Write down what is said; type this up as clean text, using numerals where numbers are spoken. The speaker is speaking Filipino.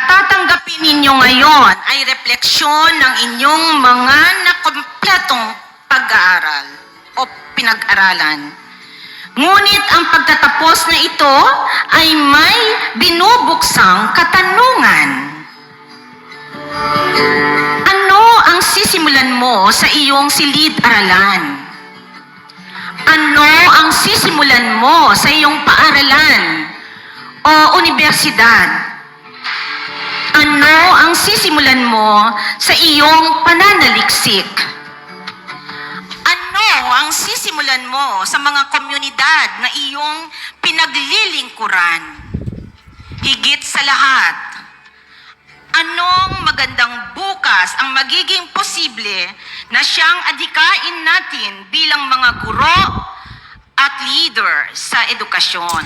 tatanggapin ninyo ngayon ay refleksyon ng inyong mga nakumpletong pag-aaral o pinag-aralan. Ngunit ang pagtatapos na ito ay may binubuksang katanungan. Ano ang sisimulan mo sa iyong silid-aralan? Ano ang sisimulan mo sa iyong paaralan o universidad? Ano ang sisimulan mo sa iyong pananaliksik? Ano ang sisimulan mo sa mga komunidad na iyong pinaglilingkuran? Higit sa lahat, anong magandang bukas ang magiging posible na siyang adhikain natin bilang mga guro at leader sa edukasyon?